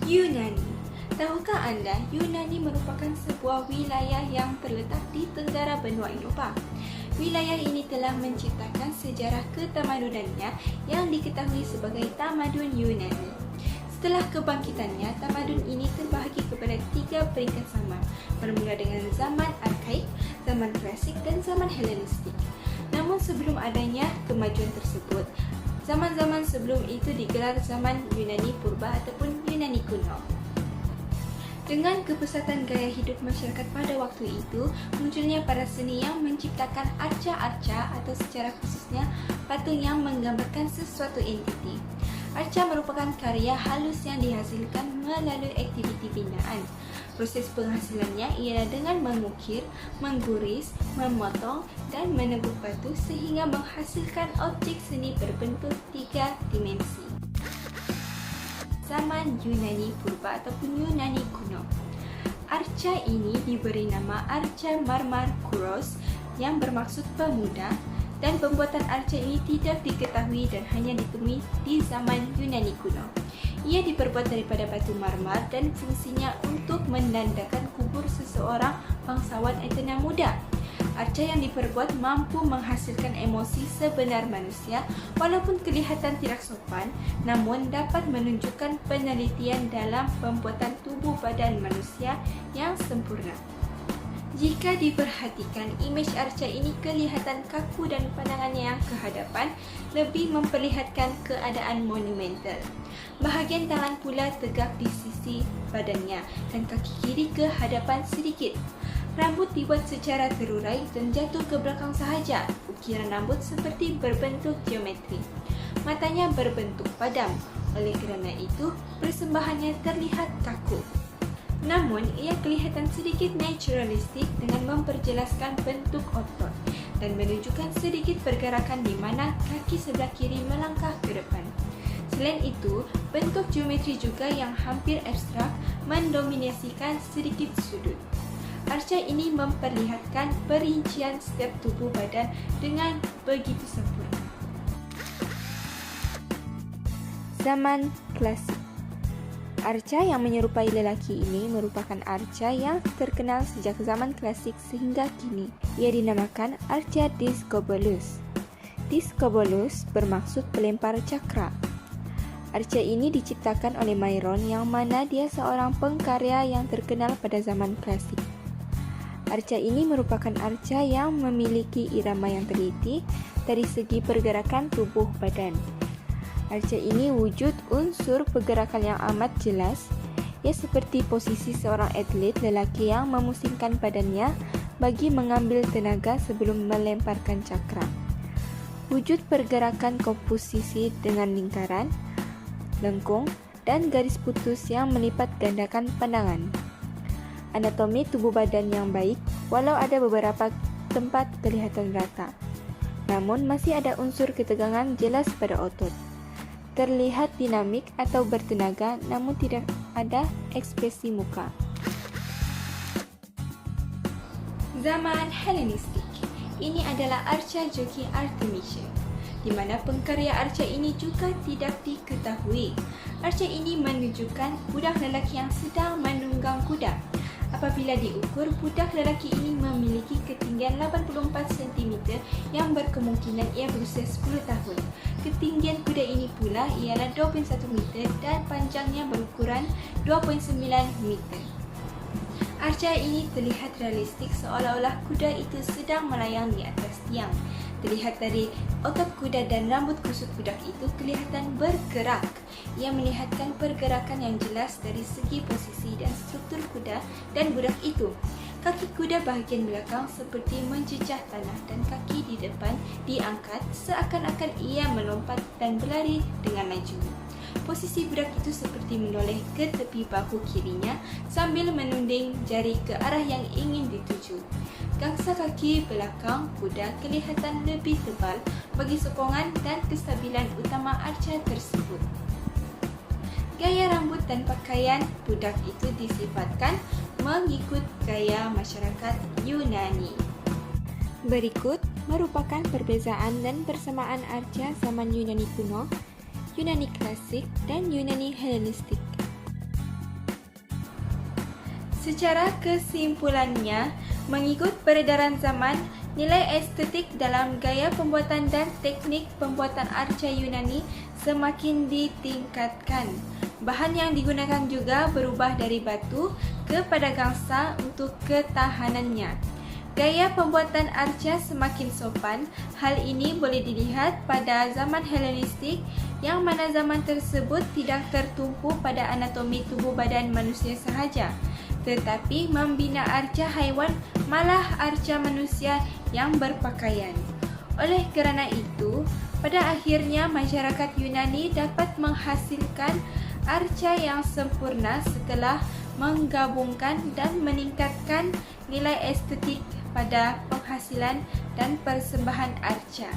Yunani. Tahukah anda, Yunani merupakan sebuah wilayah yang terletak di tenggara benua Eropah. Wilayah ini telah menciptakan sejarah ketamadunannya yang diketahui sebagai Tamadun Yunani. Setelah kebangkitannya, tamadun ini terbahagi kepada 3 peringkat zaman, bermula dengan zaman arkaik, zaman klasik dan zaman Helenistik. Namun sebelum adanya kemajuan tersebut, zaman-zaman sebelum itu digelar zaman Yunani Purba ataupun Yunani kuno. Dengan kepesatan gaya hidup masyarakat pada waktu itu, munculnya para seni yang menciptakan arca-arca atau secara khususnya patung yang menggambarkan sesuatu entiti. Arca merupakan karya halus yang dihasilkan melalui aktiviti binaan. Proses penghasilannya ialah dengan mengukir, mengguris, memotong dan menebuk batu sehingga menghasilkan objek seni berbentuk 3 dimensi. Zaman Yunani Purba ataupun Yunani kuno. Arca ini diberi nama Arca Marmar Kouros yang bermaksud pemuda, dan pembuatan arca ini tidak diketahui dan hanya ditemui di zaman Yunani kuno. Ia diperbuat daripada batu marmar dan fungsinya untuk menandakan kubur seseorang bangsawan Athena muda. Arca yang diperbuat mampu menghasilkan emosi sebenar manusia walaupun kelihatan tidak sopan, namun dapat menunjukkan penelitian dalam pembuatan tubuh badan manusia yang sempurna. Jika diperhatikan, imej arca ini kelihatan kaku dan pandangannya yang ke hadapan lebih memperlihatkan keadaan monumental. Bahagian tangan pula tegak di sisi badannya dan kaki kiri ke hadapan sedikit. Rambut dibuat secara terurai dan jatuh ke belakang sahaja. Ukiran rambut seperti berbentuk geometri. Matanya berbentuk padam, oleh kerana itu persembahannya terlihat kaku. Namun, ia kelihatan sedikit naturalistik dengan memperjelaskan bentuk otot dan menunjukkan sedikit pergerakan di mana kaki sebelah kiri melangkah ke depan. Selain itu, bentuk geometri juga yang hampir abstrak mendominasikan sedikit sudut. Arca ini memperlihatkan perincian setiap tubuh badan dengan begitu sempurna. Zaman klasik. Arca yang menyerupai lelaki ini merupakan arca yang terkenal sejak zaman klasik sehingga kini. Ia dinamakan Arca Discobolus. Discobolus bermaksud pelempar cakra. Arca ini diciptakan oleh Myron yang mana dia seorang pengkarya yang terkenal pada zaman klasik. Arca ini merupakan arca yang memiliki irama yang teliti dari segi pergerakan tubuh badan. Arca ini wujud unsur pergerakan yang amat jelas. Ia seperti posisi seorang atlet lelaki yang memusingkan badannya bagi mengambil tenaga sebelum melemparkan cakra. Wujud pergerakan komposisi dengan lingkaran, lengkung, dan garis putus yang melipat gandakan pandangan. Anatomi tubuh badan yang baik, walau ada beberapa tempat kelihatan rata. Namun masih ada unsur ketegangan jelas pada otot. Terlihat dinamik atau bertenaga, namun tidak ada ekspresi muka. Zaman Helenistik. Ini adalah arca joki Artemisia, di mana pengkarya arca ini juga tidak diketahui. Arca ini menunjukkan budak lelaki yang sedang menunggang kuda. Apabila diukur, budak lelaki ini memiliki ketinggian 84 cm yang berkemungkinan ia berusia 10 tahun. Ketinggian kuda ini pula ialah 21 meter dan panjangnya berukuran 2.9 meter. Arca ini terlihat realistik seolah-olah kuda itu sedang melayang di atas tiang. Terlihat dari otot kuda dan rambut kusut budak itu kelihatan bergerak. Ia melihatkan pergerakan yang jelas dari segi posisi dan struktur kuda dan budak itu. Kaki kuda bahagian belakang seperti menjejah tanah dan kaki di depan diangkat seakan-akan ia melompat dan berlari dengan laju. Posisi budak itu seperti menoleh ke tepi bahu kirinya sambil menunding jari ke arah yang ingin dituju. Gangsa kaki belakang kuda kelihatan lebih tebal bagi sokongan dan kestabilan utama arca tersebut. Gaya rambut dan pakaian budak itu disifatkan mengikut gaya masyarakat Yunani. Berikut merupakan perbezaan dan persamaan arca zaman Yunani kuno, Yunani klasik, dan Yunani Helenistik. Secara kesimpulannya, mengikut peredaran zaman, nilai estetik dalam gaya pembuatan dan teknik pembuatan arca Yunani semakin ditingkatkan. Bahan yang digunakan juga berubah dari batu kepada gangsa untuk ketahanannya. Gaya pembuatan arca semakin sopan. Hal ini boleh dilihat pada zaman Helenistik, yang mana zaman tersebut tidak tertumpu pada anatomi tubuh badan manusia sahaja, tetapi membina arca haiwan, malah arca manusia yang berpakaian. Oleh kerana itu, pada akhirnya masyarakat Yunani dapat menghasilkan arca yang sempurna setelah menggabungkan dan meningkatkan nilai estetik pada penghasilan dan persembahan arca.